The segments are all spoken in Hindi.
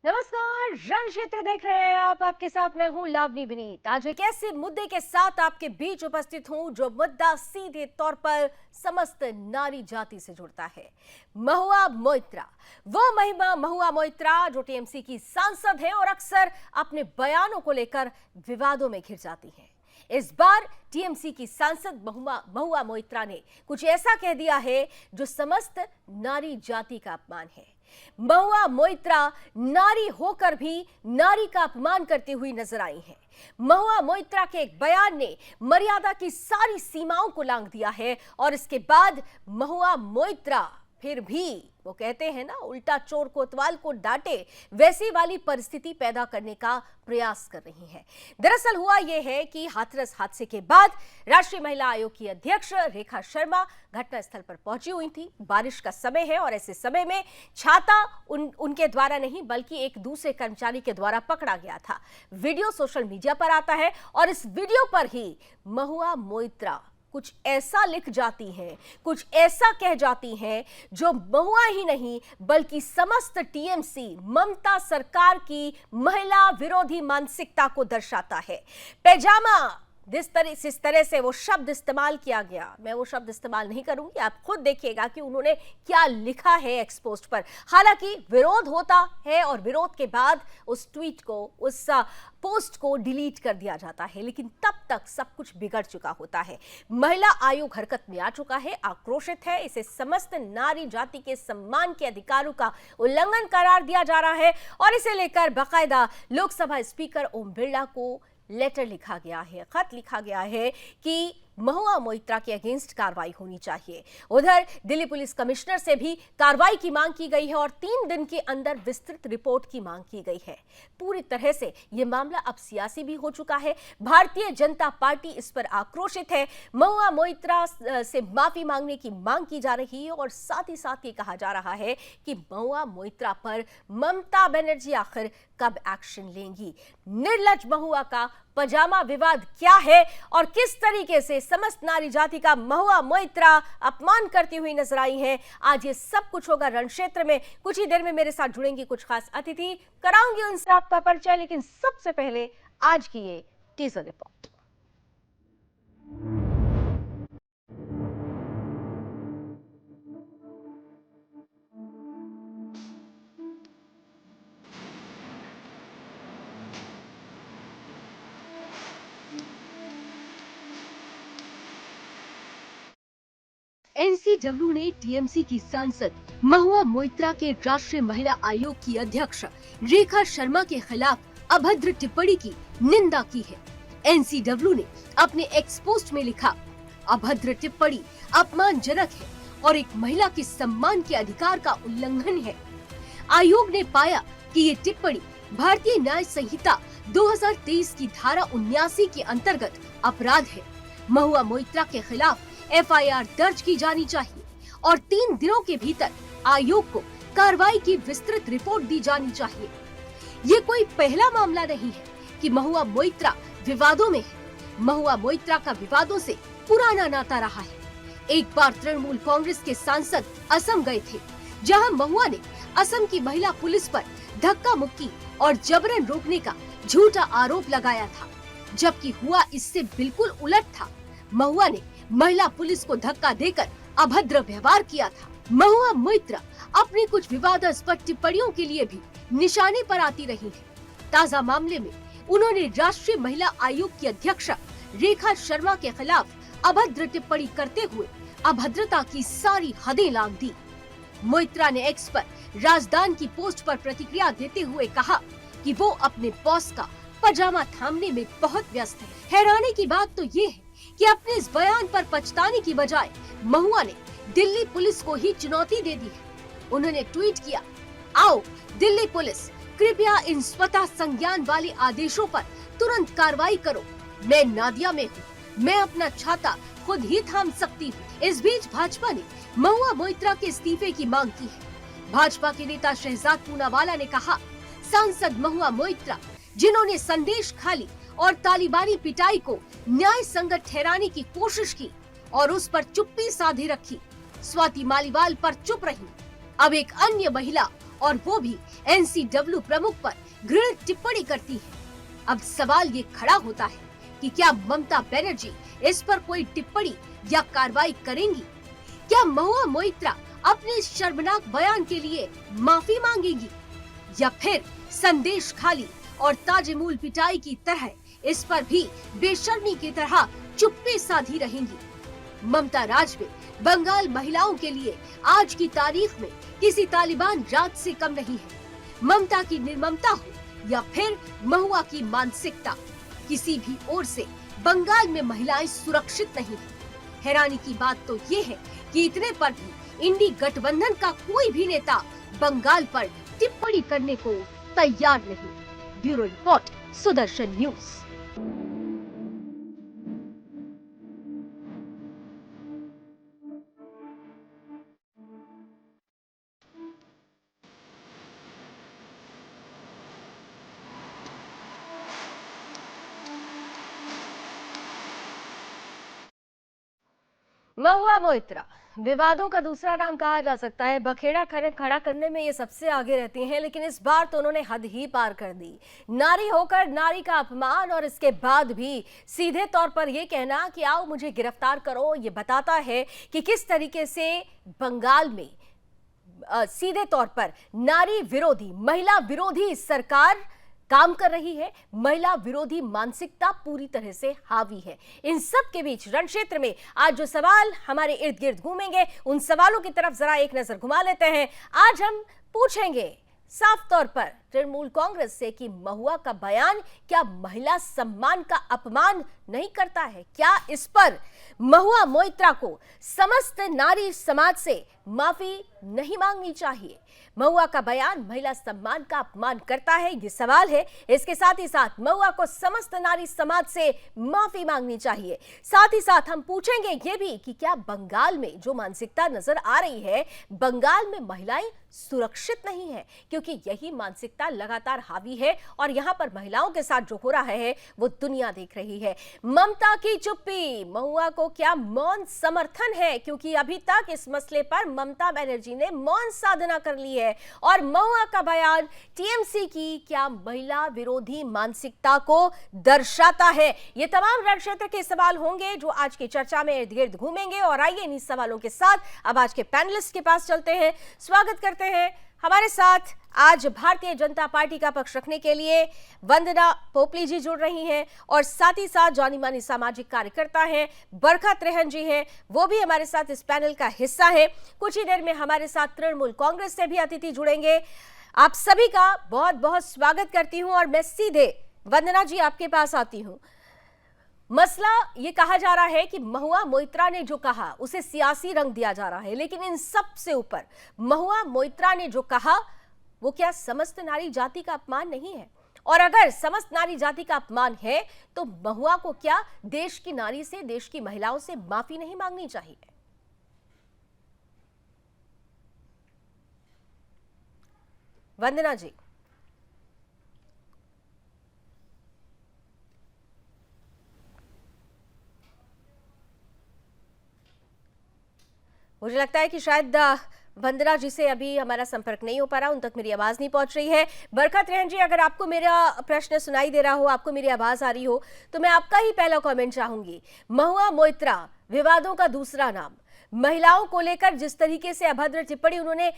नमस्कार, रण क्षेत्र देख रहे हैं आप। आपके साथ मैं हूं लावनी विनीत। आज एक ऐसे मुद्दे के साथ आपके बीच उपस्थित हूं जो मुद्दा सीधे तौर पर समस्त नारी जाति से जुड़ता है। महुआ मोइत्रा, वो महिमा महुआ मोइत्रा जो टीएमसी की सांसद है और अक्सर अपने बयानों को लेकर विवादों में घिर जाती हैं। इस बार टीएमसी की सांसद महुआ मोइत्रा ने कुछ ऐसा कह दिया है जो समस्त नारी जाति का अपमान है। महुआ मोइत्रा नारी होकर भी नारी का अपमान करती हुई नजर आई हैं। महुआ मोइत्रा के एक बयान ने मर्यादा की सारी सीमाओं को लांघ दिया है और इसके बाद महुआ मोइत्रा फिर भी वो कहते हैं ना, उल्टा चोर कोतवाल को डांटे, वैसी वाली परिस्थिति पैदा करने का प्रयास कर रही है। दरअसल हुआ यह है कि हाथरस हादसे के बाद राष्ट्रीय महिला आयोग की अध्यक्ष रेखा शर्मा घटनास्थल पर पहुंची हुई थी। बारिश का समय है और ऐसे समय में छाता उनके द्वारा नहीं बल्कि एक दूसरे कर्मचारी के द्वारा पकड़ा गया था। वीडियो सोशल मीडिया पर आता है और इस वीडियो पर ही महुआ मोइत्रा कुछ ऐसा लिख जाती हैं, कुछ ऐसा कह जाती हैं जो महुआ ही नहीं बल्कि समस्त टीएमसी ममता सरकार की महिला विरोधी मानसिकता को दर्शाता है। पैजामा जिस तरह से वो शब्द इस्तेमाल किया गया, मैं वो शब्द इस्तेमाल नहीं करूंगी, आप खुद देखिएगा कि उन्होंने क्या लिखा है एक्स पोस्ट पर। हालांकि विरोध होता है और विरोध के बाद उस ट्वीट को, उस पोस्ट को डिलीट कर दिया जाता है, लेकिन तब तक सब कुछ बिगड़ चुका होता है। महिला आयोग हरकत में आ चुका है, आक्रोशित है। इसे समस्त नारी जाति के सम्मान के अधिकारों का उल्लंघन करार दिया जा रहा है और इसे लेकर बाकायदा लोकसभा स्पीकर ओम बिरला को लेटर लिखा गया है, खत लिखा गया है कि महुआ मोइत्रा के अगेंस्ट कार्रवाई होनी चाहिए। उधर दिल्ली पुलिस कमिश्नर से भी कार्रवाई की मांग की गई है और 3 दिन के अंदर विस्तृत रिपोर्ट की मांग की गई है। पूरी तरह से यह मामला अब सियासी भी हो चुका है। भारतीय जनता पार्टी इस पर आक्रोशित है। महुआ मोइत्रा से माफी मांगने की मांग की जा रही है और साथ ही साथ ये कहा जा रहा है कि महुआ मोइत्रा पर ममता बनर्जी आखिर कब एक्शन लेंगी। निर्लज महुआ का पजामा विवाद क्या है और किस तरीके से समस्त नारी जाति का महुआ मोइत्रा अपमान करती हुई नजर आई है, आज ये सब कुछ होगा रण क्षेत्र में। कुछ ही देर में मेरे साथ जुड़ेंगी कुछ खास अतिथि, कराऊंगी उनसे आपका परिचय, लेकिन सबसे पहले आज की ये टीजर रिपोर्ट। एनसीडब्ल्यू ने टीएमसी की सांसद महुआ मोइत्रा के राष्ट्रीय महिला आयोग की अध्यक्ष रेखा शर्मा के खिलाफ अभद्र टिप्पणी की निंदा की है। एनसीडब्ल्यू ने अपने एक्स पोस्ट में लिखा, अभद्र टिप्पणी अपमानजनक है और एक महिला के सम्मान के अधिकार का उल्लंघन है। आयोग ने पाया कि ये टिप्पणी भारतीय न्याय संहिता 2023 की धारा 79 के अंतर्गत अपराध है। महुआ मोइत्रा के खिलाफ एफआईआर दर्ज की जानी चाहिए और 3 दिनों के भीतर आयोग को कार्रवाई की विस्तृत रिपोर्ट दी जानी चाहिए। ये कोई पहला मामला नहीं है कि महुआ मोइत्रा विवादों में है। महुआ मोइत्रा का विवादों से पुराना नाता रहा है। एक बार तृणमूल कांग्रेस के सांसद असम गए थे, जहां महुआ ने असम की महिला पुलिस पर धक्का मुक्की और जबरन रोकने का झूठा आरोप लगाया था, जबकि हुआ इससे बिल्कुल उलट था। महुआ ने महिला पुलिस को धक्का देकर अभद्र व्यवहार किया था। महुआ मोइत्रा अपनी कुछ विवादास्पद टिप्पणियों के लिए भी निशाने पर आती रही है। ताजा मामले में उन्होंने राष्ट्रीय महिला आयोग की अध्यक्ष रेखा शर्मा के खिलाफ अभद्र टिप्पणी करते हुए अभद्रता की सारी हदें लांघ दी। मोइत्रा ने एक्स पर राजदान की पोस्ट पर प्रतिक्रिया देते हुए कहा कि वो अपने बॉस का पजामा थामने में बहुत व्यस्त है। हैरानी की बात तो ये है कि अपने इस बयान पर पछताने की बजाय महुआ ने दिल्ली पुलिस को ही चुनौती दे दी है। उन्होंने ट्वीट किया, आओ दिल्ली पुलिस, कृपया इन स्वतः संज्ञान वाले आदेशों पर तुरंत कार्रवाई करो। मैं नादिया में हूँ, मैं अपना छाता खुद ही थाम सकती हूँ। इस बीच भाजपा ने महुआ मोइत्रा के इस्तीफे की मांग की है। भाजपा के नेता शहजाद पूनावाला ने कहा, सांसद महुआ मोइत्रा जिन्होंने संदेश खाली और तालिबानी पिटाई को न्याय संगत ठहराने की कोशिश की और उस पर चुप्पी साधे रखी, स्वाति मालीवाल पर चुप रही, अब एक अन्य महिला और वो भी एनसीडब्ल्यू प्रमुख पर घृणित टिप्पणी करती है। अब सवाल ये खड़ा होता है कि क्या ममता बनर्जी इस पर कोई टिप्पणी या कार्रवाई करेंगी? क्या महुआ मोइत्रा अपने इस शर्मनाक बयान के लिए माफी मांगेंगी या फिर संदेश खाली और ताजमूल पिटाई की तरह इस पर भी बेशर्मी की तरह चुप्पी साधी रहेंगी? ममता राज में बंगाल महिलाओं के लिए आज की तारीख में किसी तालिबान राज से कम नहीं है। ममता की निर्ममता हो या फिर महुआ की मानसिकता, किसी भी ओर से बंगाल में महिलाएं सुरक्षित नहीं है। हैरानी की बात तो ये है कि इतने पर भी इंडी गठबंधन का कोई भी नेता बंगाल पर टिप्पणी करने को तैयार नहीं। Bureau report, Sudarshan news. Mahua Moitra विवादों का दूसरा नाम कहा जा सकता है। बखेड़ा खड़ा करने में ये सबसे आगे रहती हैं, लेकिन इस बार तो उन्होंने हद ही पार कर दी। नारी होकर नारी का अपमान और इसके बाद भी सीधे तौर पर ये कहना कि आओ मुझे गिरफ्तार करो, ये बताता है कि किस तरीके से बंगाल में सीधे तौर पर नारी विरोधी, महिला विरोधी सरकार काम कर रही है। महिला विरोधी मानसिकता पूरी तरह से हावी है। इन सब के बीच रण क्षेत्र में आज जो सवाल हमारे इर्द गिर्द घूमेंगे, उन सवालों की तरफ जरा एक नजर घुमा लेते हैं। आज हम पूछेंगे साफ तौर पर तृणमूल कांग्रेस से कि महुआ का बयान क्या महिला सम्मान का अपमान नहीं करता है? क्या इस पर महुआ मोइत्रा को समस्त नारी समाज से माफी नहीं मांगनी चाहिए? महुआ का बयान महिला सम्मान का अपमान करता है, ये सवाल है। इसके साथ ही साथ महुआ को समस्त नारी समाज से माफी मांगनी चाहिए। साथ ही साथ हम पूछेंगे ये भी कि क्या बंगाल में जो मानसिकता नजर आ रही है, बंगाल में महिलाएं सुरक्षित नहीं है? क्योंकि यही मानसिकता लगातार हावी है और यहां पर महिलाओं के साथ जो हो रहा है वो दुनिया देख रही है। ममता की चुप्पी, महुआ को क्या मौन समर्थन है? क्योंकि अभी तक इस मसले पर ममता बनर्जी ने मौन साधना कर ली है। और महुआ का बयान टीएमसी की क्या महिला विरोधी मानसिकता को दर्शाता है? ये तमाम रण क्षेत्र के सवाल होंगे जो आज की चर्चा में इर्द गिर्द घूमेंगे। और आइए इन सवालों के साथ अब आज के पैनलिस्ट के पास चलते हैं। स्वागत करते हैं हमारे साथ आज भारतीय जनता पार्टी का पक्ष रखने के लिए वंदना पोपली जी जुड़ रही हैं और साथ ही साथ जानी मानी सामाजिक कार्यकर्ता हैं बरखा त्रेहन जी हैं, वो भी हमारे साथ इस पैनल का हिस्सा है। कुछ ही देर में हमारे साथ तृणमूल कांग्रेस से भी अतिथि जुड़ेंगे। आप सभी का बहुत बहुत स्वागत करती हूं और मैं सीधे वंदना जी आपके पास आती हूं। मसला ये कहा जा रहा है कि महुआ मोइत्रा ने जो कहा उसे सियासी रंग दिया जा रहा है, लेकिन इन सब से ऊपर महुआ मोइत्रा ने जो कहा वो क्या समस्त नारी जाति का अपमान नहीं है? और अगर समस्त नारी जाति का अपमान है तो महुआ को क्या देश की नारी से, देश की महिलाओं से माफी नहीं मांगनी चाहिए? वंदना जी। मुझे लगता है कि शायद वंदना जी से अभी हमारा संपर्क नहीं हो पा रहा, उन तक मेरी आवाज नहीं पहुंच रही है। बरखा त्रेहन जी, अगर आपको मेरा प्रश्न सुनाई दे रहा हो, आपको मेरी आवाज आ रही हो, तो मैं आपका ही पहला कमेंट चाहूंगी। महुआ मोइत्रा विवादों का दूसरा नाम, महिलाओं को लेकर जिस तरीके से अभद्र टिप्पणी उन्होंने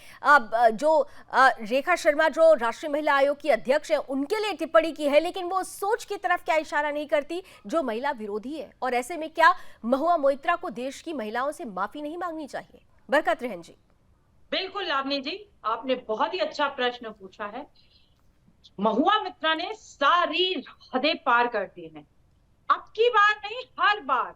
रेखा शर्मा जो राष्ट्रीय महिला आयोग की अध्यक्ष है उनके लिए टिप्पणी की है, लेकिन वो सोच की तरफ क्या इशारा नहीं करती जो महिला विरोधी है? और ऐसे में क्या महुआ मोइत्रा को देश की महिलाओं से माफी नहीं मांगनी चाहिए? बरखा त्रेहन जी। बिल्कुल लावनी जी, आपने बहुत ही अच्छा प्रश्न पूछा है। महुआ मोइत्रा ने सारी हदें पार कर दी हैं। अब की बार नहीं, हर बार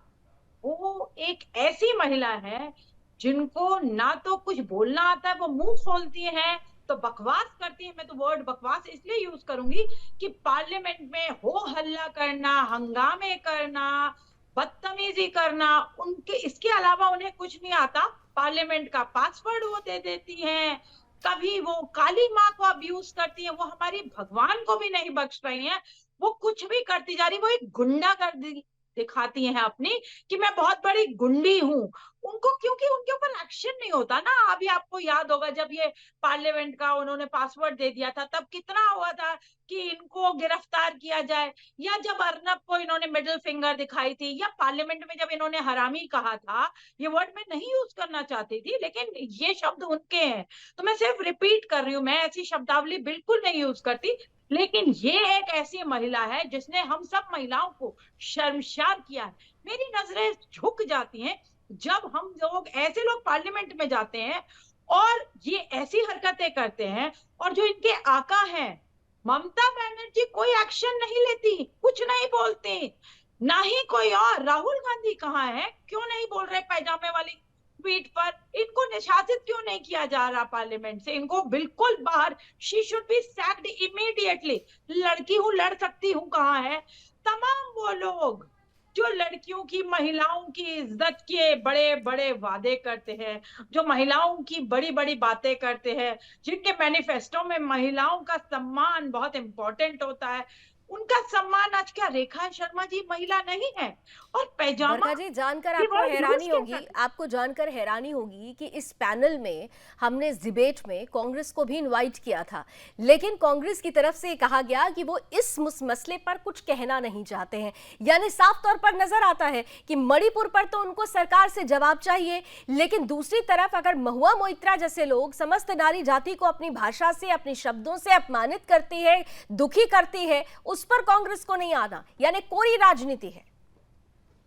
वो एक ऐसी महिला है जिनको ना तो कुछ बोलना आता है, वो मुंह खोलती हैं तो बकवास करती है। मैं तो वर्ड बकवास इसलिए यूज करूंगी कि पार्लियामेंट में हो हल्ला करना, हंगामे करना, बदतमीजी करना, उनके इसके अलावा उन्हें कुछ नहीं आता। पार्लियामेंट का पासवर्ड वो दे देती हैं, कभी वो काली माँ को अब्यूज करती हैं, वो हमारी भगवान को भी नहीं बख्श रही हैं, वो कुछ भी करती जा रही, वो एक गुंडागर्दी दिखाती हैं अपनी कि मैं बहुत बड़ी गुंडी हूं, उनको क्योंकि उनके ऊपर एक्शन नहीं होता ना। अभी आपको याद होगा जब ये पार्लियामेंट का उन्होंने पासवर्ड दे दिया था, तब कितना हुआ था कि इनको गिरफ्तार किया जाए, या जब अर्नब को इन्होंने मिडिल फिंगर दिखाई थी, या पार्लियामेंट में जब इन्होंने हरामी कहा था। ये वर्ड मैं नहीं यूज करना चाहती थी, लेकिन ये शब्द उनके हैं, तो मैं सिर्फ रिपीट कर रही हूँ, मैं ऐसी शब्दावली बिल्कुल नहीं यूज करती। लेकिन ये एक ऐसी महिला है जिसने हम सब महिलाओं को शर्मसार किया है। मेरी नजरें झुक जाती हैं जब हम लोग, ऐसे लोग पार्लियामेंट में जाते हैं और ये ऐसी हरकतें करते हैं, और जो इनके आका हैं ममता बनर्जी कोई एक्शन नहीं लेती, कुछ नहीं बोलती, ना ही कोई और। राहुल गांधी कहाँ है, क्यों नहीं बोल रहे पैजामे वाली ट्वीट पर? इनको निशासित क्यों नहीं किया जा रहा पार्लियामेंट से? इनको बिल्कुल बाहर, she should be sacked immediately. लड़की हूं, लड़ सकती हूँ कहाँ है? तमाम वो लोग जो लड़कियों की, महिलाओं की इज्जत के बड़े बड़े वादे करते हैं, जो महिलाओं की बड़ी बड़ी बातें करते हैं, जिनके मैनिफेस्टो में महिलाओं का सम्मान बहुत इंपॉर्टेंट होता है, उनका सम्मान आज क्या रेखा शर्मा जी महिला नहीं है? और पैजामा बरखा जी, जानकर ये आपको वर्ड हैरानी यूज होगी, कैसे? आपको जानकर हैरानी होगी कि इस पैनल में हमने इस डिबेट में कांग्रेस को भी इनवाइट किया था, लेकिन कांग्रेस की तरफ से कहा गया कि वो इस मसले पर कुछ कहना नहीं चाहते हैं। यानी साफ तौर पर नजर आता है कि मणिपुर पर तो उनको सरकार से जवाब चाहिए, लेकिन दूसरी तरफ अगर महुआ मोइत्रा जैसे लोग समस्त नारी जाति को अपनी भाषा से, अपने शब्दों से अपमानित करती है, दुखी करती है, उस पर कांग्रेस को नहीं आना, यानी कोरी राजनीति है।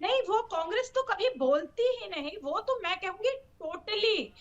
नहीं, वो कांग्रेस तो कभी बोलती ही नहीं, वो तो मैं कहूंगी टोटली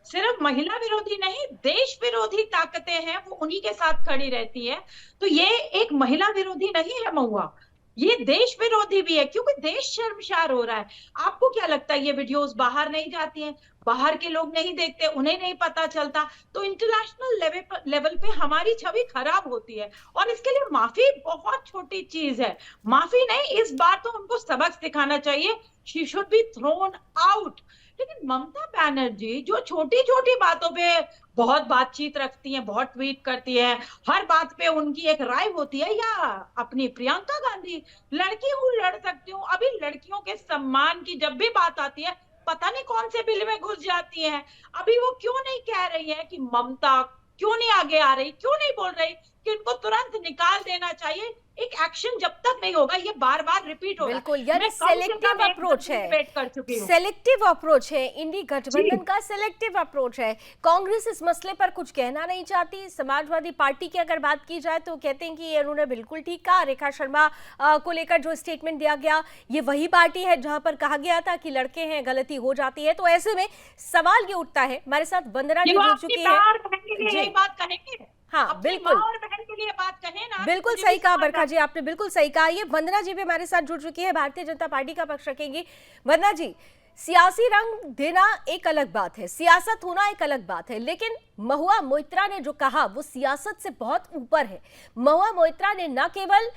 सिर्फ महिला विरोधी नहीं, देश विरोधी ताकतें हैं वो उन्हीं के साथ खड़ी रहती है। तो ये एक महिला विरोधी नहीं है महुआ, ये देश विरोधी भी है, क्योंकि देश शर्मसार हो रहा है। आपको क्या लगता है ये वीडियोस बाहर नहीं जाती हैं? बाहर के लोग नहीं देखते, उन्हें नहीं पता चलता, तो इंटरनेशनल लेवल पे हमारी छवि खराब होती है। और इसके लिए माफी बहुत छोटी चीज है, माफी नहीं, इस बार तो उनको सबक सिखाना चाहिए, she should be thrown out. लेकिन ममता बनर्जी जो छोटी छोटी बातों पे बहुत बातचीत रखती हैं, बहुत ट्वीट करती है, हर बात पे उनकी एक राय होती है, या अपनी प्रियंका गांधी, लड़की हूं, लड़ सकती हूँ, अभी लड़कियों के सम्मान की जब भी बात आती है पता नहीं कौन से बिल में घुस जाती हैं। अभी वो क्यों नहीं कह रही है कि ममता क्यों नहीं आगे आ रही, क्यों नहीं बोल रही कि इनको तुरंत निकाल देना चाहिए? एक एक्शन जब तक नहीं होगा, ये बार बार रिपीट होगा। बिल्कुल, यानी मैं कम से सेलेक्टिव कम एक अप्रोच है, डिबेट कर चुकी हूँ। सेलेक्टिव अप्रोच है, इंडी जी गठबंधन का सेलेक्टिव अप्रोच है। कांग्रेस इस मसले पर कुछ कहना नहीं चाहती। समाजवादी पार्टी की अगर बात की जाए तो कहते हैं कि ये उन्होंने बिल्कुल ठीक कहा। रेखा शर्मा को लेकर जो स्टेटमेंट दिया गया, ये वही पार्टी है जहां पर कहा गया था कि लड़के हैं, गलती हो जाती है। तो ऐसे में सवाल ये उठता है, हमारे साथ वंदना जी वो जुड़ अपनी चुकी माँ है। और बहन के लिए जी यही बात कहेंगे, हाँ, अपनी बिल्कुल माँ और बहन के लिए बात कहें ना, बिल्कुल मुझे सही भी कहा समझ बरखा जी, आपने बिल्कुल सही कहा। ये वंदना जी भी हमारे साथ जुड़ चुकी है, भारतीय जनता पार्टी का पक्ष रखेंगी। वंदना जी, सियासी रंग देना एक अलग बात है, सियासत होना एक अलग बात है, लेकिन महुआ मोइत्रा ने जो कहा वो सियासत से बहुत ऊपर है। महुआ मोइत्रा ने न केवल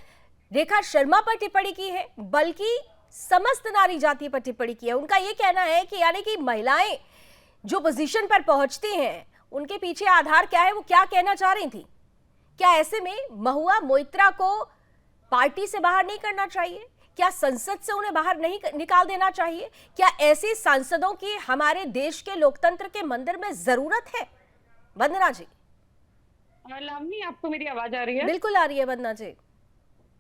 रेखा शर्मा पर टिप्पणी की है, बल्कि समस्त नारी जाति पर टिप्पणी की है। उनका यह कहना है कि यानी कि महिलाएं जो पोजीशन पर पहुंचती हैं, उनके पीछे आधार क्या है, वो क्या कहना चाह रही थी। क्या ऐसे में महुआ मोइत्रा को पार्टी से बाहर नहीं करना चाहिए? क्या संसद से उन्हें बाहर नहीं निकाल देना चाहिए? क्या ऐसे सांसदों की हमारे देश के लोकतंत्र के मंदिर में जरूरत है? वंदना जी। लावनी, आपको मेरी आवाज आ रही है? बिल्कुल आ रही है वंदना जी।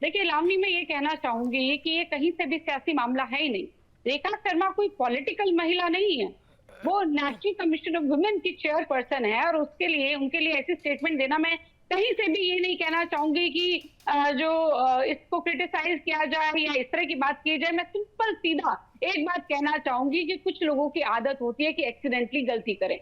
देखिए लावनी, मैं ये कहना चाहूंगी कि ये कहीं से भी सियासी मामला है ही नहीं। रेखा शर्मा कोई पॉलिटिकल महिला नहीं है, वो नेशनल कमीशन ऑफ वुमेन की चेयरपर्सन है, और उसके लिए, उनके लिए ऐसी स्टेटमेंट देना, मैं कहीं से भी ये नहीं कहना चाहूंगी कि इसको क्रिटिसाइज किया जाए या इस तरह की बात की जाए। मैं सिंपल सीधा एक बात कहना चाहूंगी कि कुछ लोगों की आदत होती है कि एक्सीडेंटली गलती करें।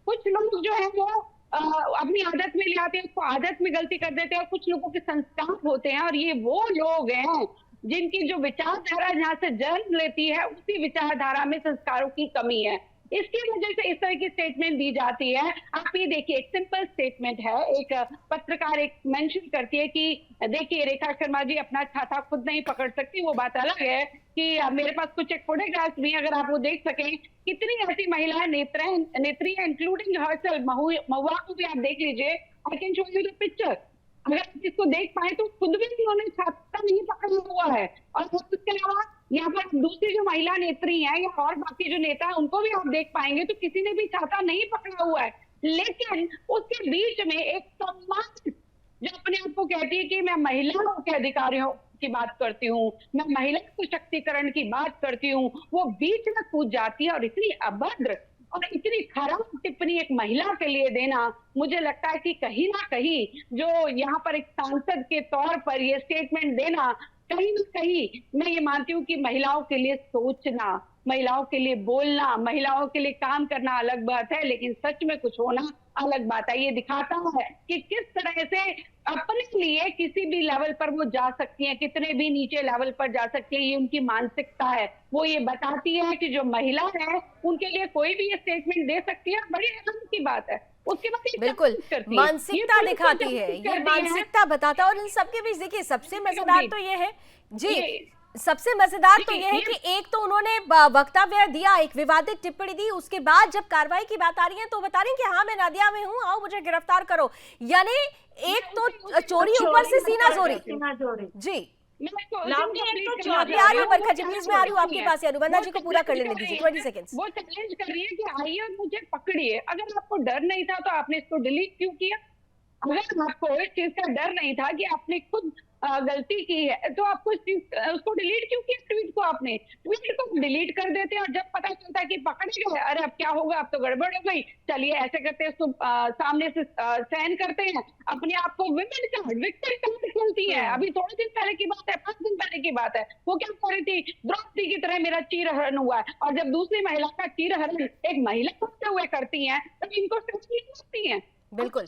कुछ लोग जो है वो अपनी आदत में ले आते हैं, उसको आदत में गलती कर देते हैं, और कुछ लोगों के संस्कार होते हैं, और ये वो लोग हैं जिनकी जो विचारधारा जहां से जन्म लेती है, उसी विचारधारा में संस्कारों की कमी है। इसकी वजह से इस तरह की स्टेटमेंट दी जाती है। आप ये देखिए, एक सिंपल स्टेटमेंट है, एक पत्रकार एक मेंशन करती है कि देखिए रेखा शर्मा जी अपना छाता खुद नहीं पकड़ सकती। वो बात अलग है कि मेरे पास कुछ एक फोटोग्राफ्स भी, अगर आप वो देख सकें, कितनी ऐसी महिलाएं नेत्री है, इंक्लूडिंग हर्सेल्फ। महुआ को भी आप देख लीजिए, I can show you the picture. अगर आप इसको देख पाए तो खुद भी उन्होंने छाता नहीं पकड़ा हुआ है। और उसके अलावा दूसरी जो महिला नेत्री हैं या और बाकी जो नेता है उनको भी आप देख पाएंगे तो किसी ने भी छाता नहीं पकड़ा हुआ है, लेकिन उसके बीच में एक सम्मान जो अपने आप को कहती है कि मैं महिलाओं के अधिकारों की बात करती हूँ, मैं महिला सशक्तिकरण की बात करती हूँ, वो बीच में कूद जाती है और इतनी अभद्र और इतनी खराब टिप्पणी एक महिला के लिए देना, मुझे लगता है कि कहीं ना कहीं जो यहाँ पर एक सांसद के तौर पर ये स्टेटमेंट देना, कहीं ना कहीं मैं ये मानती हूँ कि महिलाओं के लिए सोचना, महिलाओं के लिए बोलना, महिलाओं के लिए काम करना अलग बात है, लेकिन सच में कुछ होना अलग बात है। ये दिखाता है कि किस तरह से अपने लिए किसी भी लेवल पर वो जा सकती हैं, कितने भी नीचे लेवल पर जा सकती हैं, ये उनकी मानसिकता है। वो ये बताती है कि जो महिला है उनके लिए कोई भी ये स्टेटमेंट दे सकती है, बड़ी हैरानी की बात है। उसके बाद ये बिल्कुल करती है, मानसिकता दिखाती है, ये मानसिकता बताता है। और इन सबके बीच देखिए सबसे मजेदार तो ये है जी, सबसे मजेदार तो यह है कि एक तो उन्होंने वक्तव्य दिया, एक विवादित टिप्पणी दी, उसके बाद जब कार्रवाई की बात आ रही है तो बता रही है कि हाँ मैं नादिया में हूँ, आओ मुझे गिरफ्तार करो। यानी एक तो चोरी ऊपर से सीना जोरी जी। आ रही हूँ बरखा जी, प्लीज मैं आ रही हूँ आपके पास, अनुबंधा जी को पूरा कर लेने दीजिए 20 सेकंड्स। वो चैलेंज कर रही है कि आइए और मुझे पकड़िए। अगर आपको डर नहीं था तो आपने इसको डिलीट क्यों किया? अगर आपको इस चीज का डर नहीं था कि आपने खुद गलती की है तो आपको उसको डिलीट क्यों किया? ट्वीट को आपने ट्वीट को डिलीट कर देते और जब पता चलता है कि पकड़ गए, अरे अब क्या होगा, अब तो गड़बड़ हो गई, चलिए ऐसे करते हैं, उसको सामने से सहन करते हैं, अपने आप को विमेन कार्ड विक्टिम कार्ड खेलती है। अभी थोड़े दिन पहले की बात है, 5 दिन पहले की बात है, वो क्या कर रही थी, द्रौपदी की तरह मेरा चीरहरण हुआ है, और जब दूसरी महिला का चीरहरण एक महिला करते हुए करती है तब इनको सकती है। बिल्कुल।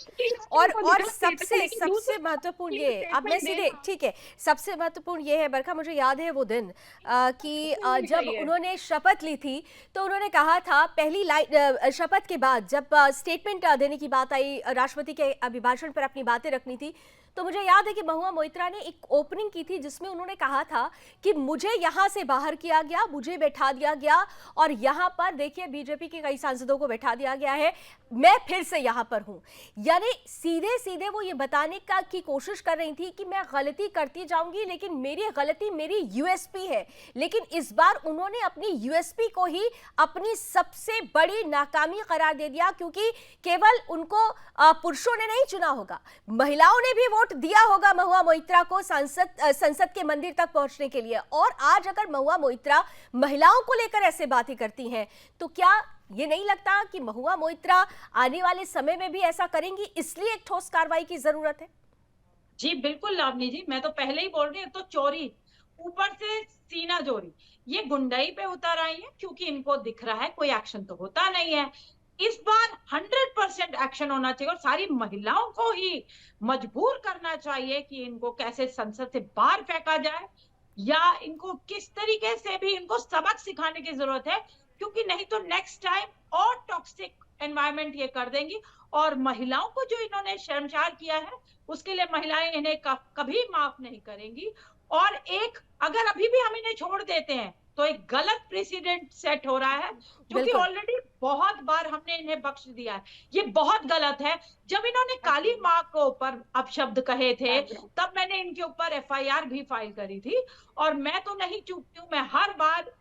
और सबसे महत्वपूर्ण ये, अब मैं सीधे ठीक है, सबसे महत्वपूर्ण ये है बरखा, मुझे याद है वो दिन कि जब उन्होंने शपथ ली थी तो उन्होंने कहा था पहली लाइन शपथ के बाद जब स्टेटमेंट देने की बात आई, राष्ट्रपति के अभिभाषण पर अपनी बातें रखनी थी, तो मुझे याद है कि महुआ मोइत्रा ने एक ओपनिंग की थी जिसमें उन्होंने कहा था कि मुझे यहां से बाहर किया गया, मुझे बैठा दिया गया और यहां पर देखिए बीजेपी के कई सांसदों को बैठा दिया गया है, मैं फिर से यहां पर हूं। यानी सीधे सीधे वो ये बताने की कोशिश कर रही थी कि मैं गलती करती जाऊंगी लेकिन मेरी गलती मेरी यूएसपी है। लेकिन इस बार उन्होंने अपनी यूएसपी को ही अपनी सबसे बड़ी नाकामी करार दे दिया, क्योंकि केवल उनको पुरुषों ने नहीं चुना होगा, महिलाओं ने भी वोट दिया होगा महुआ मोइत्रा को संसद के मंदिर तक पहुंचने के लिए। और आज अगर महुआ मोइत्रा महिलाओं को लेकर ऐसे बातें करती हैं तो क्या ये नहीं लगता कि महुआ मोइत्रा आने वाले समय में भी ऐसा करेंगी, इसलिए एक ठोस कार्रवाई की जरूरत है? जी बिल्कुल लावनी जी, मैं तो पहले ही बोल रही हूँ, तो चोरी ऊपर से सीना जोरी, ये गुंडाई पे उतर आई है क्योंकि इनको दिख रहा है कोई एक्शन तो होता नहीं है। इस बार 100% एक्शन होना चाहिए और सारी महिलाओं को ही मजबूर करना चाहिए कि इनको कैसे संसद से बाहर फेंका जाए, या इनको किस तरीके से भी इनको सबक सिखाने की जरूरत है, क्योंकि नहीं तो नेक्स्ट टाइम और टॉक्सिक एनवायरनमेंट ये कर देंगी। और महिलाओं को जो इन्होंने शर्मसार किया है उसके लिए महिलाएं इन्हें कभी माफ नहीं करेंगी। और एक अगर अभी भी हम इन्हें छोड़ देते हैं तो एक गलत प्रेसिडेंट सेट हो रहा है, जो कि ऑलरेडी बहुत बार हमने इन्हें बख्श दिया है। ये बहुत गलत है। जब इन्होंने काली माँ को ऊपर अपशब्द कहे थे तब मैंने इनके ऊपर एफआईआर भी फाइल करी थी, और मैं तो नहीं चूकती हूँ, मैं हर बार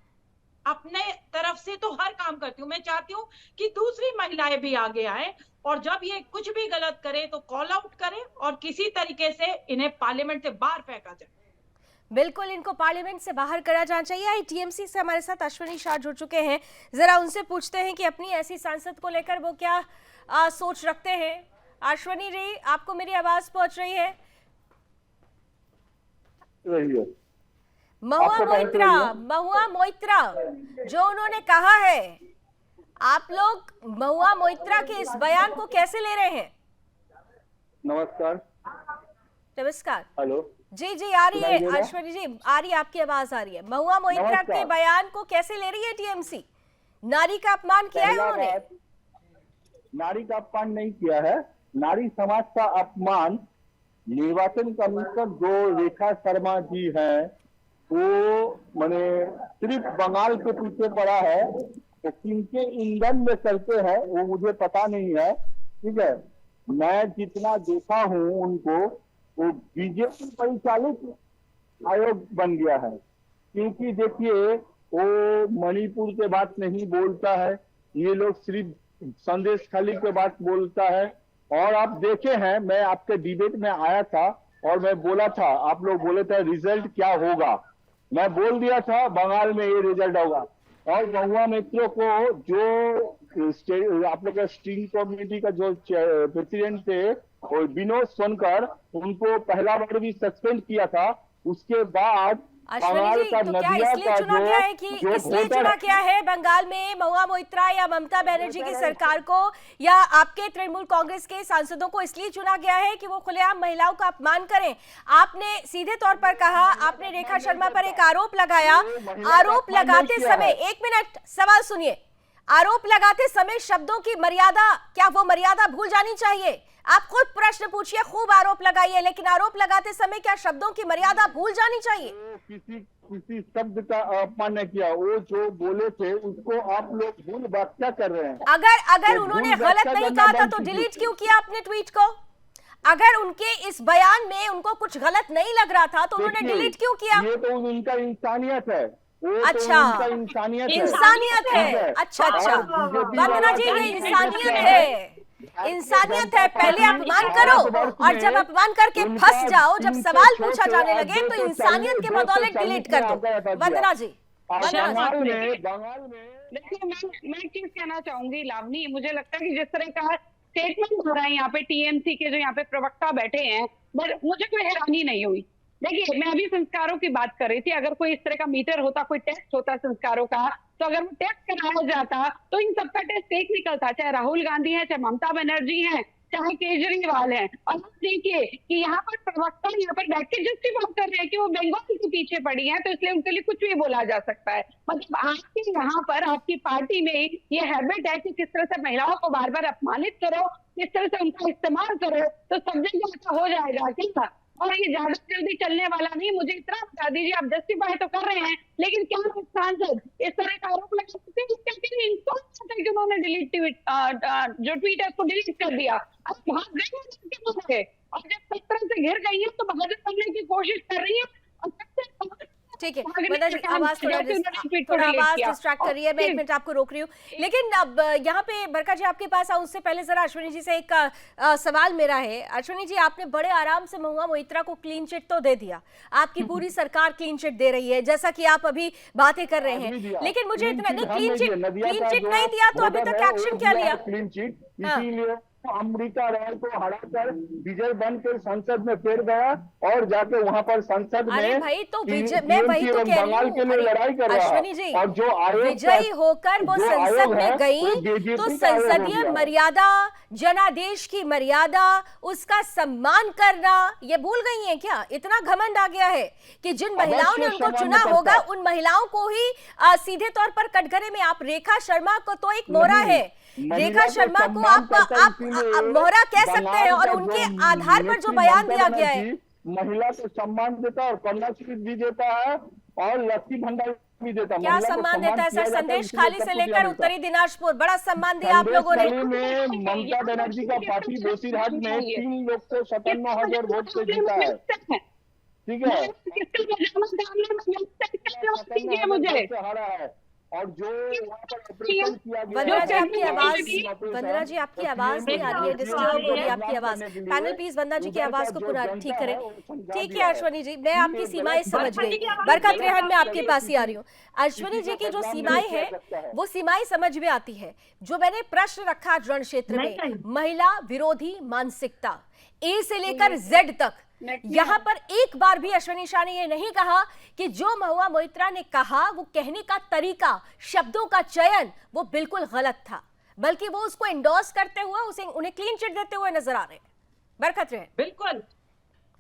अपने तरफ से तो हर काम करती हूँ। मैं चाहती हूँ कि दूसरी महिलाएं भी आगे आए और जब ये कुछ भी गलत करें तो कॉल आउट करें और किसी तरीके से इन्हें पार्लियामेंट से बाहर फेंका जाए। बिल्कुल, इनको पार्लियामेंट से बाहर करा जाना चाहिए। टीएमसी से हमारे साथ अश्विनी शाह जुड़ चुके हैं, जरा उनसे पूछते हैं कि अपनी ऐसी सांसद को लेकर वो क्या सोच रखते हैं। अश्विनी जी, आपको मेरी आवाज पहुंच रही है? महुआ मोइत्रा जो उन्होंने कहा है, आप लोग महुआ मोइत्रा के इस बयान को कैसे ले रहे हैं? नमस्कार। हेलो जी जी, आ रही है अश्विनी जी, आ रही है, आपकी आवाज आ रही है। महुआ मोइत्रा के बयान को कैसे ले रही है टीएमसी? नारी का अपमान किया है उन्होंने? नारी का अपमान नहीं किया है, नारी समाज का अपमान निर्वाचन कमिश्नर जो रेखा शर्मा जी हैं वो मैंने सिर्फ बंगाल के पीछे पड़ा है, तो किनके ईंधन में चलते हैं वो मुझे पता नहीं है, ठीक है। मैं जितना देखा हूँ उनको, वो बीजेपी परिचालित आयोग बन गया है, क्योंकि देखिए वो मणिपुर के बात नहीं बोलता है, ये लोग सिर्फ संदेश खाली के बात बोलता है। और आप देखे हैं, मैं आपके डिबेट में आया था और मैं बोला था, आप लोग बोले थे रिजल्ट क्या होगा, मैं बोल दिया था बंगाल में ये रिजल्ट होगा। और महुआ मित्रों को जो आप लोग का स्टीरिंग कमेटी का जो प्रेसिडेंट थे और विनोद सोनकर, उनको पहला बार भी सस्पेंड किया था। उसके बाद अश्विनी जी, तो क्या इसलिए चुना गया है कि इसलिए चुना गया है बंगाल में महुआ मोइत्रा या ममता बनर्जी की सरकार को या आपके तृणमूल कांग्रेस के सांसदों को इसलिए चुना गया है कि वो खुलेआम महिलाओं का अपमान करें? आपने सीधे तौर पर कहा, आपने रेखा शर्मा पर एक आरोप लगाया। आरोप लगाते समय, एक मिनट, सवाल सुनिए। आरोप लगाते समय शब्दों की मर्यादा, क्या वो मर्यादा भूल जानी चाहिए? आप खुद प्रश्न पूछिए, खूब आरोप लगाइए, लेकिन आरोप लगाते समय क्या शब्दों की मर्यादा भूल जानी चाहिए? किसी शब्द का अपमान नहीं किया, वो जो बोले थे उसको आप लोग भूल व्याख्या कर रहे हैं। अगर उन्होंने गलत नहीं कहा था तो डिलीट क्यों किया आपने ट्वीट को? अगर उनके इस बयान में उनको कुछ गलत नहीं लग रहा था तो उन्होंने डिलीट क्यों किया? ये तो उनका इंसानियत है। अच्छा, तो इंसानियत है। अच्छा, वंदना जी, ये इंसानियत है, इंसानियत है। पहले अपमान करो और जब अपमान करके फंस जाओ, जब सवाल पूछा जाने लगे तो इंसानियत के बदौलत डिलीट कर दो। वंदना जी, बंगाल में देखिए, मैं एक चीज कहना चाहूंगी लावनी, मुझे लगता है कि जिस तरह का स्टेटमेंट हो रहा है यहाँ पे टीएमसी के जो यहाँ पे प्रवक्ता बैठे हैं, मुझे कोई हैरानी नहीं हुई। देखिए, मैं अभी संस्कारों की बात कर रही थी। अगर कोई इस तरह का मीटर होता, कोई टेस्ट होता संस्कारों का, तो अगर वो टेस्ट कराया जाता तो इन सबका टेस्ट एक निकलता, चाहे राहुल गांधी है, चाहे ममता बनर्जी है, चाहे केजरीवाल है। और आप देखिए कि यहाँ पर प्रवक्ता यहाँ पर बैठ के जस्टिफाई कर रहे हैं कि वो बंगाल के पीछे पड़ी है, तो इसलिए उनके लिए कुछ भी बोला जा सकता है। मतलब आपके यहाँ पर आपकी पार्टी में ये हैबिट है कि किस तरह से महिलाओं को बार बार अपमानित करो, किस तरह से उनका इस्तेमाल करो, तो सब जगह ऐसा हो जाएगा क्या? और ये ज्यादा जल्दी चलने वाला नहीं। मुझे इतना बता दीजिए, आप जस्टिफाई तो कर रहे हैं, लेकिन क्या सांसद इस तरह का आरोप लगा सकते हैं कि उन्होंने डिलीट जो ट्वीट है उसको डिलीट कर दिया? अब भाग गई और जब 17 से घिर गई है तो बहादुर बनने की कोशिश कर रही है। और सबसे ठीक है, आवाज थोड़ा डिस्ट्रैक्ट कर रही है, मैं एक मिनट आपको रोक रही हूँ। लेकिन अब यहाँ पे बरका जी आपके पास आऊँ उससे पहले जरा अश्विनी जी से एक सवाल मेरा है। अश्विनी जी, आपने बड़े आराम से महुआ मोइत्रा को क्लीन चिट तो दे दिया, आपकी पूरी सरकार क्लीन चिट दे रही है जैसा कि आप अभी बातें कर रहे हैं, लेकिन मुझे इतना नहीं, क्लीन चिट नहीं दिया तो अभी तक एक्शन क्या लिया? क्लीन चिट इसीलिए अमृता राय को हराकर विजय बनकर संसद में फिर गया और जाके वहां पर संसद में, अरे भाई, तो विजय, मैं वही तो कह रही हूँ, के लिए लड़ाई कर रहा अश्विनी जी, और जो विजयी होकर वो संसद में गई तो संसदीय मर्यादा, जनादेश की मर्यादा, उसका सम्मान करना ये भूल गई है क्या? इतना घमंड आ गया है कि जिन महिलाओं ने उनको चुना होगा उन महिलाओं को ही सीधे तौर पर कटघरे में, आप रेखा शर्मा को तो एक मोहरा है, रेखा शर्मा को आप मोहरा कह सकते हैं, और उनके आधार पर जो बयान दिया गया है, महिला को सम्मान देता और कन्याश्री भी देता है और लक्ष्मी भंडार भी देता है। क्या सम्मान देता है सर? संदेश खाली से लेकर उत्तरी दिनाजपुर बड़ा सम्मान दिया आप लोगों ने। में ममता बनर्जी का पार्टी जोशीघाट में 3 लोग को 57,000 वोट से जीता है, ठीक है, मुझे हारा है। और जो वहाँ पर ऑपरेशन किया गया, वंदना जी आपकी आवाज नहीं आ रही है, डिस्टर्ब हो रही है आपकी आवाज। पैनल प्लीज वंदना जी की आवाज को पूरा ठीक करें। ठीक है अश्विनी जी, मैं आपकी सीमाएं समझ गई। बरकत रेहन, मैं आपके पास ही आ रही हूँ। अश्विनी जी की जो सीमाएं हैं वो सीमाएं समझ में आती है। जो मैंने प्रश्न रखा रण क्षेत्र में, महिला विरोधी मानसिकता ए से लेकर जेड तक, यहाँ पर एक बार भी अश्विनी शाह ने यह नहीं कहा कि जो महुआ मोइत्रा ने कहा वो कहने का तरीका, शब्दों का चयन वो बिल्कुल गलत था, बल्कि वो उसको एंडोर्स करते हुए उन्हें क्लीन चिट देते हुए नजर आ रहे हैं। बरकत रहे। बिल्कुल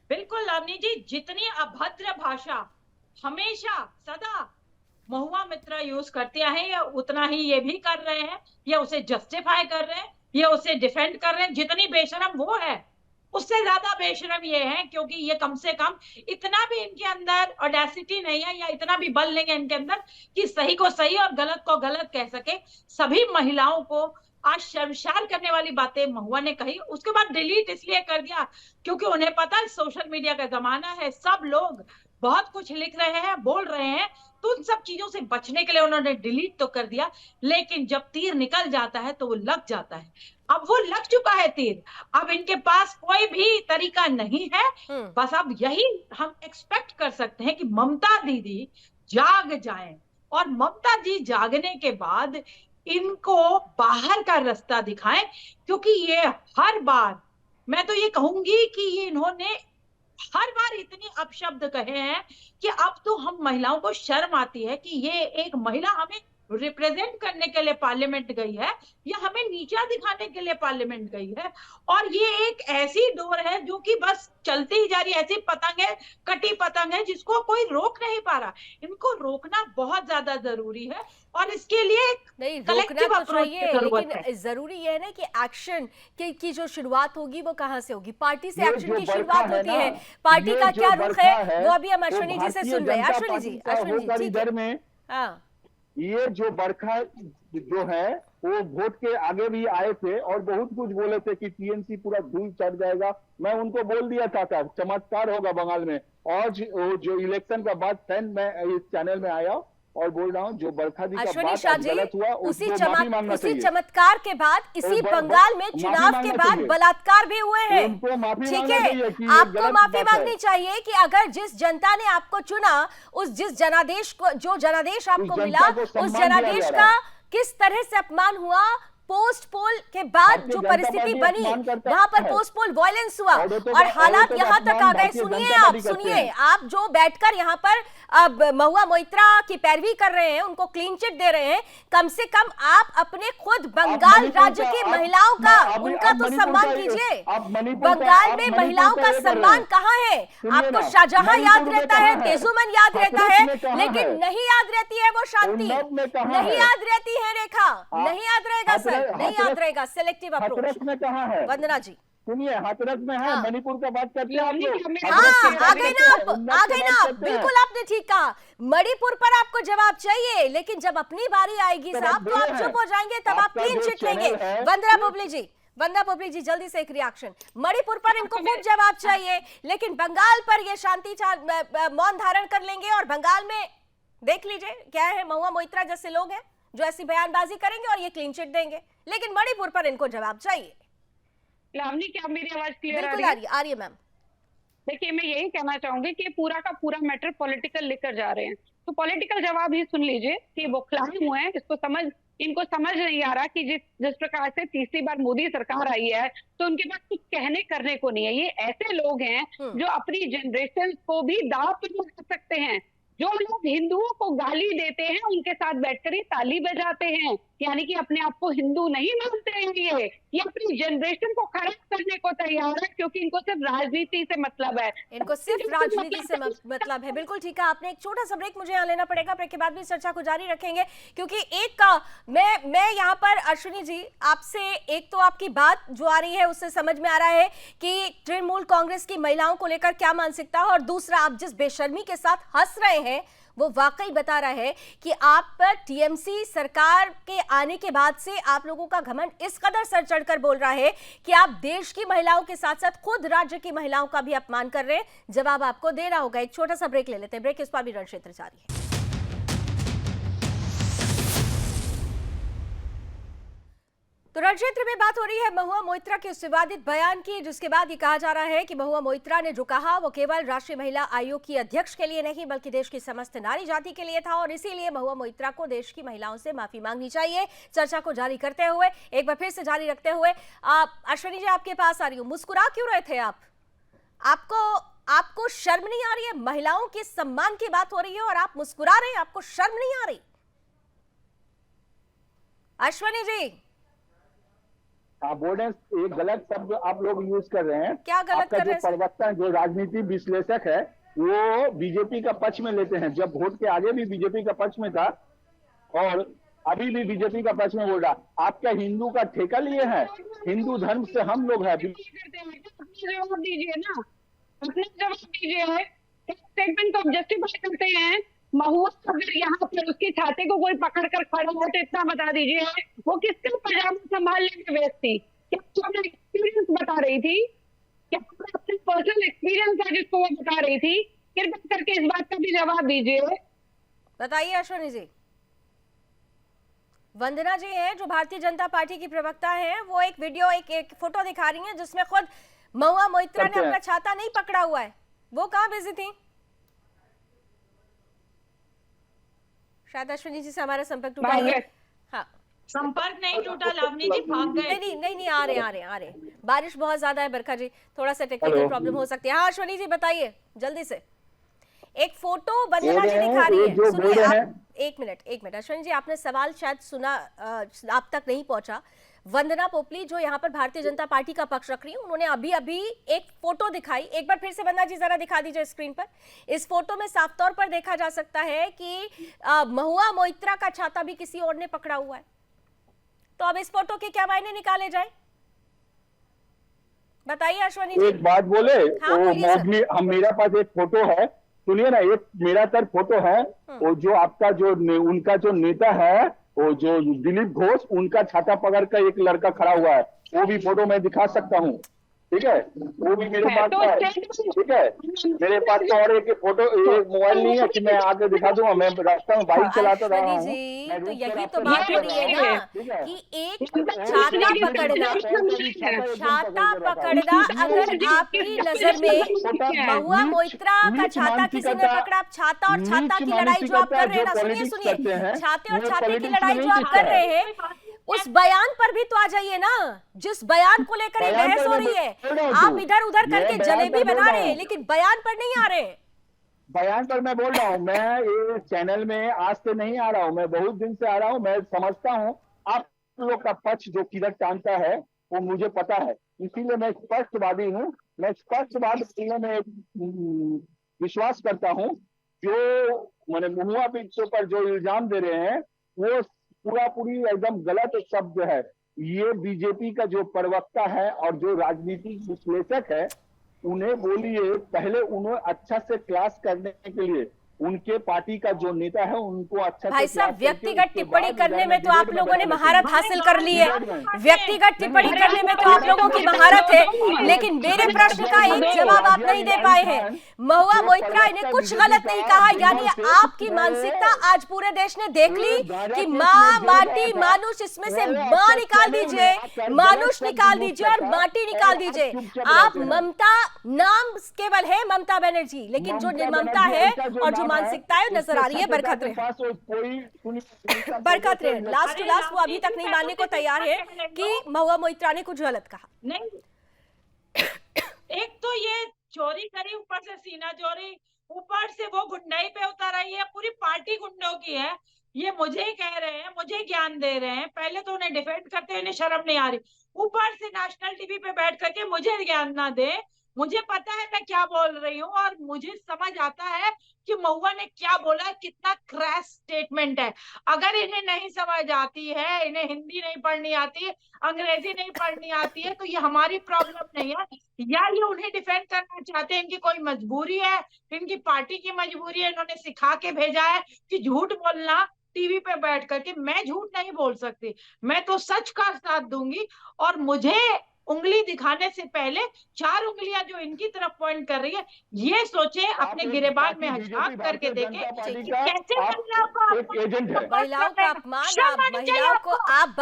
बिल्कुल लावनी जी, जितनी अभद्र भाषा हमेशा सदा महुआ मित्रा यूज करते हैं, या उतना ही ये भी कर रहे हैं, या उसे जस्टिफाई कर रहे हैं, या उसे डिफेंड कर रहे हैं। जितनी बेशरम वो है, उससे ज्यादा बेशरम ये है, क्योंकि ये कम से कम इतना भी इनके अंदर ऑडेसिटी नहीं है, या इतना भी बल नहीं है इनके अंदर कि सही को सही और गलत को गलत कह सके। सभी महिलाओं को आज शर्मसार करने वाली बातें महुआ ने कही, उसके बाद डिलीट इसलिए कर दिया क्योंकि उन्हें पता है सोशल मीडिया का जमाना है, सब लोग बहुत कुछ लिख रहे हैं, बोल रहे हैं, तो उन सब चीजों से बचने के लिए उन्होंने डिलीट तो कर दिया, लेकिन जब तीर निकल जाता है तो वो लग जाता है। अब वो लग चुका है तीर, अब इनके पास कोई भी तरीका नहीं है। बस अब यही हम एक्सपेक्ट कर सकते हैं कि ममता दीदी जाग जाएं, और ममता जी जागने के बाद इनको बाहर का रास्ता दिखाएं, क्योंकि ये हर बार, मैं तो ये कहूंगी कि ये इन्होंने हर बार इतनी अपशब्द कहे हैं कि अब तो हम महिलाओं को शर्म आती है कि ये एक महिला हमें रिप्रेजेंट करने के लिए पार्लियामेंट गई है या हमें नीचा दिखाने के लिए पार्लियामेंट गई है। और ये एक ऐसी डोर है जो कि बस चलती ही जा रही है, ऐसी पतंग है, कटी पतंग है जिसको कोई रोक नहीं पा रहा। इनको रोकना बहुत ज्यादा जरूरी है, और इसके लिए नहीं, कलेक्टिव रोकना तो अप्रोच की चाहिए, जरूरत है। लेकिन जरूरी ये है ना कि एक्शन की जो शुरुआत होगी वो कहाँ से होगी? पार्टी से ये एक्शन जो की बरखा शुरुआत है होती ना, है। पार्टी ये का जो क्या रुख बरखा है वो अभी हम वो अश्विनी जी से भारतीय सुन रहे हैं। जनता अश्विनी पार्टी जी, का अश्विनी जी, होकर ठीक है। इधर में हाँ, ये जो बरखा जो है वो वोट के आगे भी आए थे और बहुत कुछ बोले थे कि टीएमसी पूरा धूल चढ़ जाएगा। मैं उनको बोल दिया था चमत्कार होगा बंगाल में। और जो इलेक्शन का बाद फैन मैं इस चैनल में आया और बोल रहा हूँ जो बरखा जी का अश्विनी बात शाह आज जी, गलत हुआ उसी उसको माफी मांगना उसी चाहिए। चमत्कार के बाद इसी बंगाल में माफी चुनाव के मांगना बाद चाहिए। बलात्कार भी हुए हैं। उनको माफी ठीक मांगना है, चाहिए कि ये आपको गलत माफी बात है। मांगनी चाहिए कि अगर जिस जनता ने आपको चुना, जिस जनादेश को, जो जनादेश आपको जनता मिला, को उस सम्मान दिया जनादेश जा रहा का है। किस तरह से अपमान हुआ। पोस्ट पोल के बाद भारतीय जो जनता परिस्थिति पार्टी बनी, अपमान करता वहां पर है। पोस्ट पोल वायलेंस हुआ औरतों और का- हालात औरतों का यहां तक अपमान आ गए। भारतीय सुनिए जनता आप, पार्टी करते सुनिए हैं। आप जो बैठकर यहाँ पर अब महुआ मोइत्रा की पैरवी कर रहे हैं, उनको क्लीन चिट दे रहे हैं, कम से कम आप अपने खुद बंगाल मणिपुर राज्य का- की आप- महिलाओं का, आप- उनका आप तो मणिपुर सम्मान का- कीजिए। आप मणिपुर का- बंगाल आप में मणिपुर महिलाओं का का ये कर रहे सम्मान हैं। कहाँ है? सुनिए आपको ना, शाहजहां याद मणिपुर में रहता कहाँ है, है? तेजुमन याद रहता हाथरस है, में कहाँ लेकिन है? नहीं याद रहती है वो शांति, उन्नाव में कहाँ नहीं है? याद रहती है रेखा, नहीं याद रहेगा सर, नहीं याद रहेगा। Selective Hathras approach. में कहाँ है? वंदना जी, सुनिए, हाथरस में है। हाँ। मणिपुर का बात करते हैं आप लावनी लोग। जी, हमें- हाथरस हाँ, की आ बात गए करते ना हैं, आप, उन्नाव आ की गए बात ना आप, करते हैं। बिल्कुल आपने ठीक कहा। मणिपुर पर आपको जवाब चाहिए, लेकिन जब अपनी बारी आएगी तब साहब आप तो आप बोले चुप हैं। हो जाएंगे, तब आप आपका क्लीन जो चिट लेंगे। चैनल है, वंदना बोबली जी, वंदना बोबली जी, जल्दी से एक रिएक्शन। मणिपुर पर इनको खूब जवाब चाहिए, लेकिन बंगाल पर ये शांति मौन धारण कर लेंगे। और बंगाल में देख लीजिए क्या है, महुआ मोइत्रा जैसे लोग हैं जो ऐसी बयानबाजी करेंगे और ये क्लीन चिट देंगे, लेकिन मणिपुर पर इनको जवाब चाहिए। लावनी, क्या मेरी आवाज क्लियर बिल्कुल आ रही है मैम। देखिए, मैं यही कहना चाहूंगी कि पूरा का पूरा मैटर पॉलिटिकल लेकर जा रहे हैं, तो पॉलिटिकल जवाब ही सुन लीजिए कि वो खिलाड़ी हुए हैं। इनको समझ नहीं आ रहा कि जिस प्रकार से तीसरी बार मोदी सरकार आई है तो उनके पास कुछ कहने करने को नहीं है। ये ऐसे लोग हैं जो अपनी जनरेशन को भी दांव पे लगा सकते हैं। जो लोग हिंदुओं को गाली देते हैं उनके साथ बैठकर ही ताली बजाते हैं, यानी कि अपने आप को हिंदू नहीं मानते हैं। ये अपनी जनरेशन को खराब करने को तैयार है, क्योंकि इनको सिर्फ राजनीति से मतलब है। इनको सिर्फ राजनीति से मतलब है। बिल्कुल ठीक है आपने। एक छोटा सा ब्रेक मुझे यहाँ लेना पड़ेगा, ब्रेक के बाद भी चर्चा को जारी रखेंगे, क्योंकि एक का मैं यहाँ पर अश्विनी जी आपसे, एक तो आपकी बात जो आ रही है उससे समझ में आ रहा है कि तृणमूल कांग्रेस की महिलाओं को लेकर क्या मानसिकता है, और दूसरा आप जिस बेशर्मी के साथ हंस रहे हैं वो वाकई बता रहा है कि आप पर टीएमसी सरकार के आने के बाद से आप लोगों का घमंड इस कदर सर चढ़कर बोल रहा है कि आप देश की महिलाओं के साथ साथ खुद राज्य की महिलाओं का भी अपमान कर रहे हैं। जवाब आपको देना होगा। एक छोटा सा ब्रेक ले लेते हैं, ब्रेक इस पर भी रण क्षेत्र जारी है। तो रण क्षेत्र में बात हो रही है महुआ मोइत्रा के उस विवादित बयान की, जिसके बाद ये कहा जा रहा है कि महुआ मोइत्रा ने जो कहा वो केवल राष्ट्रीय महिला आयोग की अध्यक्ष के लिए नहीं बल्कि देश की समस्त नारी जाति के लिए था, और इसीलिए महुआ मोइत्रा को देश की महिलाओं से माफी मांगनी चाहिए। चर्चा को जारी करते हुए, एक बार फिर से जारी रखते हुए, अश्विनी जी आपके पास आ रही हूँ। मुस्कुरा क्यों रहे थे आप? आपको शर्म नहीं आ रही है? महिलाओं के सम्मान की बात हो रही है और आप मुस्कुरा रहे हैं, आपको शर्म नहीं आ रही? अश्विनी जी आप बोल रहे हैं एक गलत शब्द आप लोग यूज कर रहे हैं। क्या गलत आपका कर रहे जो हैं? प्रवक्ता जो राजनीति विश्लेषक है वो बीजेपी का पक्ष में लेते हैं। जब वोट के आगे भी बीजेपी का पक्ष में था और अभी भी बीजेपी का पक्ष में बोल रहा। आप क्या हिंदू का ठेका लिए हैं? हिंदू धर्म से हम लोग हैं। जवाब दीजिए ना, अपना जवाब दीजिए। स्टेटमेंट को जस्टिफाई करते हैं। महुआ अगर यहाँ पर उसकी छाती को कोई पकड़ कर खड़ा हो तो इतना बता दीजिए, वो किसके पजामा संभालने में व्यस्त थी? क्या अपना एक्सपीरियंस बता रही थी? क्या अपना पर्सनल एक्सपीरियंस है जिसको वो बता रही थी? कृपया करके इस बात का भी जवाब दीजिए। बताइए अश्विनी जी। वंदना जी हैं जो भारतीय जनता पार्टी की प्रवक्ता हैं, वो एक वीडियो एक फोटो दिखा रही हैं जिसमें खुद महुआ मोइत्रा ने अपना छाता नहीं पकड़ा हुआ है। वो कहाँ बिजी थी? शायद अश्विनी जी से हमारा संपर्क टूटा है। हाँ, संपर्क नहीं टूटा लावनी जी, भाग गए। नहीं आ रहे हैं। बारिश बहुत ज्यादा है बरखा जी, थोड़ा सा टेक्निकल प्रॉब्लम हो सकती है। हाँ अश्विनी जी बताइए जल्दी से। एक फोटो वंदना जी दिखा रही है। सुनिए आप, एक मिनट अश्विनी जी, आपने सवाल शायद सुना, आप तक नहीं पहुंचा। वंदना पोपली जो यहाँ पर भारतीय जनता पार्टी का पक्ष रख रही है, उन्होंने अभी एक फोटो दिखाई। एक बार फिर से वंदना जी जरा दिखा दीजिए स्क्रीन पर। इस फोटो में साफ तौर पर देखा जा सकता है कि महुआ मोइत्रा का छाता भी किसी और ने पकड़ा हुआ है। तो अब इस फोटो के क्या मायने निकाले जाए, बताइए अश्विनी जी। एक बात बोले, हाँ, हम मेरा पास एक फोटो है, सुनिए ना, एक मेरा सर फोटो है। वो जो आपका उनका जो नेता है, वो जो दिलीप घोष, उनका छाता पकड़ कर एक लड़का खड़ा हुआ है, वो भी फोटो मैं दिखा सकता हूँ। ठीक है, वो भी मेरे पास है। ठीक है, मेरे पास तो और एक फोटो, एक मोबाइल नहीं है कि मैं आगे दिखा दूंगा। मैं रास्ता में बाइक चलाता रहा हूँ। तो यही तो बात हो रही है ना कि एक छाता पकड़ना, अगर आपकी नजर में महुआ मोइत्रा का छाता किसी ने पकड़ा, आप छाता और छाता की लड़ाई जो आप कर रहे हैं ना, सुनिए, छाते और छाते की लड़ाई जो आप कर रहे हैं, उस बयान पर भी तो आ जाइए ना, जिस बयान को लेकर ये बहस हो रही है। आप इधर उधर करके जलेबी बना रहे हैं, लेकिन बयान पर नहीं आ रहे हैं। बयान पर मैं बोल रहा हूँ, मैं ये चैनल में आज से नहीं आ रहा हूँ, मैं बहुत दिन से आ रहा हूँ। मैं समझता हूँ आप लोग का पक्ष जो किधर टांगता है वो मुझे पता है, इसीलिए मैं स्पष्टवादी हूँ। मैं स्पष्टवाद में विश्वास करता हूँ। जो मैंने महुआ के ऊपर जो इल्जाम दे रहे हैं वो पूरी एकदम गलत शब्द है। ये बीजेपी का जो प्रवक्ता है और जो राजनीतिक विश्लेषक है, उन्हें बोलिए, पहले उन्हें अच्छा से क्लास करने के लिए उनके पार्टी का जो नेता है उनको अच्छा भाई साहब, व्यक्तिगत टिप्पणी करने में तो आप लोगों ने महारत हासिल कर ली है। व्यक्तिगत टिप्पणी करने में तो आप लोगों की महारत है, लेकिन मेरे प्रश्न का एक जवाब आप नहीं दे पाए हैं। महुआ मोइत्रा ने कुछ गलत नहीं कहा, यानी आपकी मानसिकता आज पूरे देश ने देख ली कि माँ, माटी, मानुष, इसमें से माँ निकाल दीजिए, मानुष निकाल दीजिए और माटी निकाल दीजिए। आप ममता, नाम केवल है ममता बनर्जी, लेकिन जो निर्ममता है और जो मानसिकता है नजर आ रही है बरखत रहे। लास्ट टू लास्ट वो अभी तक नहीं मानने को तैयार है कि महुआ मोइत्रा ने कुछ गलत कहा। नहीं, एक तो ये चोरी करी, ऊपर से सीना चोरी, ऊपर से वो गुंडाई पे उतर आई है। पूरी पार्टी गुंडों की है। ये मुझे ही कह रहे हैं, मुझे ज्ञान दे रहे हैं। पहले तो उन्हें डिफेंड करते हुए इन्हें शर्म नहीं आ रही, ऊपर से नेशनल टीवी पे बैठ करके मुझे ज्ञान ना दे। मुझे पता है मैं क्या बोल रही हूँ और मुझे समझ आता है कि महुआ ने क्या बोला, कितना क्रैश स्टेटमेंट है। अगर इन्हें नहीं समझ आती है, इन्हें हिंदी नहीं पढ़नी आती है, अंग्रेजी नहीं पढ़नी आती है, तो ये हमारी प्रॉब्लम नहीं है। या ये उन्हें डिफेंड करना चाहते हैं, इनकी कोई मजबूरी है, इनकी पार्टी की मजबूरी है, इन्होंने सिखा के भेजा है कि झूठ बोलना टीवी पे बैठ करके। मैं झूठ नहीं बोल सकती, मैं तो सच का साथ दूंगी। और मुझे उंगली दिखाने से पहले 4 उंगलियां जो इनकी तरफ पॉइंट कर रही है, ये सोचे, अपने गिरेबान में झांक करके देखें कि कैसे महिलाओं का अपमान, महिलाओं को आप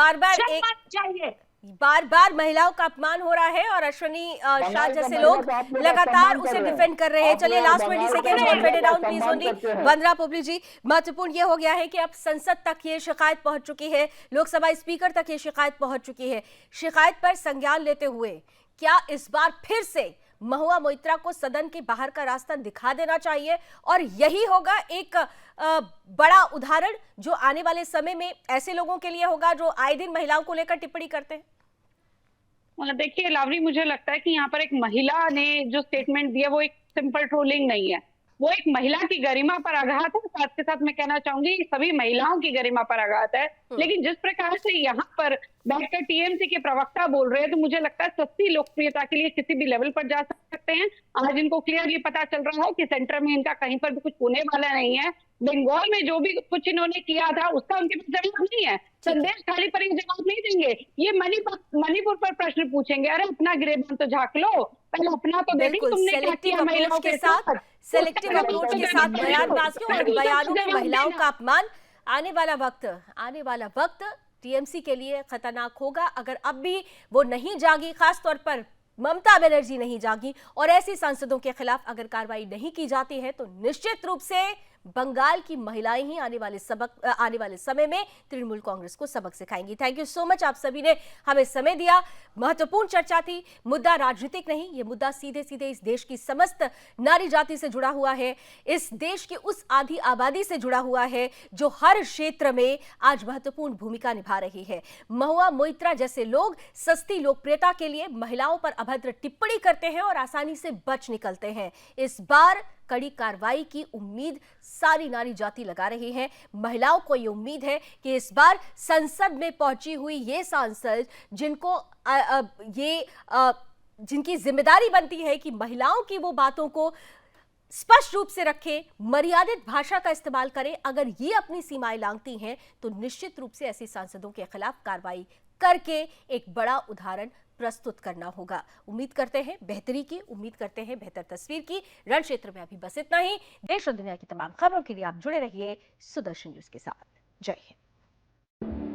बार बार महिलाओं का अपमान हो रहा है और अश्विनी शाह जैसे लोग लगातार उसे डिफेंड कर रहे हैं। चलिए last 20 second fade down please only. Vandana Popli ji, महत्वपूर्ण ये हो गया है कि अब संसद तक ये शिकायत पहुंच चुकी है, लोकसभा स्पीकर तक ये शिकायत पहुंच चुकी है। शिकायत पर संज्ञान लेते हुए क्या इस बार फिर से महुआ मोइत्रा को सदन के बाहर का रास्ता दिखा देना चाहिए और यही होगा एक बड़ा उदाहरण जो आने वाले समय में ऐसे लोगों के लिए होगा जो आए दिन महिलाओं को लेकर टिप्पणी करते हैं? देखिए लावरी, मुझे लगता है कि यहाँ पर एक महिला ने जो स्टेटमेंट दिया वो एक सिंपल ट्रोलिंग नहीं है, वो एक महिला की गरिमा पर आघात है। साथ के साथ मैं कहना चाहूंगी सभी महिलाओं की गरिमा पर आघात है। लेकिन जिस प्रकार से यहाँ पर बैठकर टीएमसी के प्रवक्ता बोल रहे हैं, तो मुझे लगता है सस्ती लोकप्रियता के लिए किसी भी लेवल पर जा सकते हैं। आज इनको क्लियरली पता चल रहा है कि सेंटर में इनका कहीं पर भी कुछ होने वाला नहीं है। बंगाल में जो भी कुछ इन्होंने किया था उसका उनके पास जवाब नहीं है। संदेश खाली पर जवाब नहीं देंगे। ये मणिपुर पर प्रश्न पूछेंगे, अरे अपना गिरेबान तो झांक लो, पहले अपना तो देखो तुमने क्या किया महिलाओं के साथ। सेलेक्टिव अप्रोच के साथ बयानबाजियों और बयानों में महिलाओं का अपमान। आने वाला वक्त टीएमसी के लिए खतरनाक होगा अगर अब भी वो नहीं जागी, खास तौर पर ममता बनर्जी नहीं जागी और ऐसे सांसदों के खिलाफ अगर कार्रवाई नहीं की जाती है तो निश्चित रूप से बंगाल की महिलाएं ही आने वाले समय में तृणमूल कांग्रेस को सबक सिखाएंगी। थैंक यू सो मच, आप सभी ने हमें समय दिया। महत्वपूर्ण चर्चा थी, मुद्दा राजनीतिक नहीं, ये मुद्दा सीधे सीधे इस देश की समस्त नारी जाति से जुड़ा हुआ है, इस देश की उस आधी आबादी से जुड़ा हुआ है जो हर क्षेत्र में आज महत्वपूर्ण भूमिका निभा रही है। महुआ मोइत्रा जैसे लोग सस्ती लोकप्रियता के लिए महिलाओं पर अभद्र टिप्पणी करते हैं और आसानी से बच निकलते हैं। इस बार कड़ी कार्रवाई की उम्मीद सारी नारी जाति लगा रही है। महिलाओं को ये उम्मीद है कि इस बार संसद में पहुंची हुई ये सांसद जिनकी जिम्मेदारी बनती है कि महिलाओं की वो बातों को स्पष्ट रूप से रखें, मर्यादित भाषा का इस्तेमाल करें, अगर ये अपनी सीमाएं लांघती हैं तो निश्चित रूप से ऐसे सांसदों के खिलाफ कार्रवाई करके एक बड़ा उदाहरण प्रस्तुत करना होगा। उम्मीद करते हैं बेहतरी की, उम्मीद करते हैं बेहतर तस्वीर की। रण क्षेत्र में अभी बस इतना ही। देश और दुनिया की तमाम खबरों के लिए आप जुड़े रहिए सुदर्शन न्यूज के साथ। जय हिंद।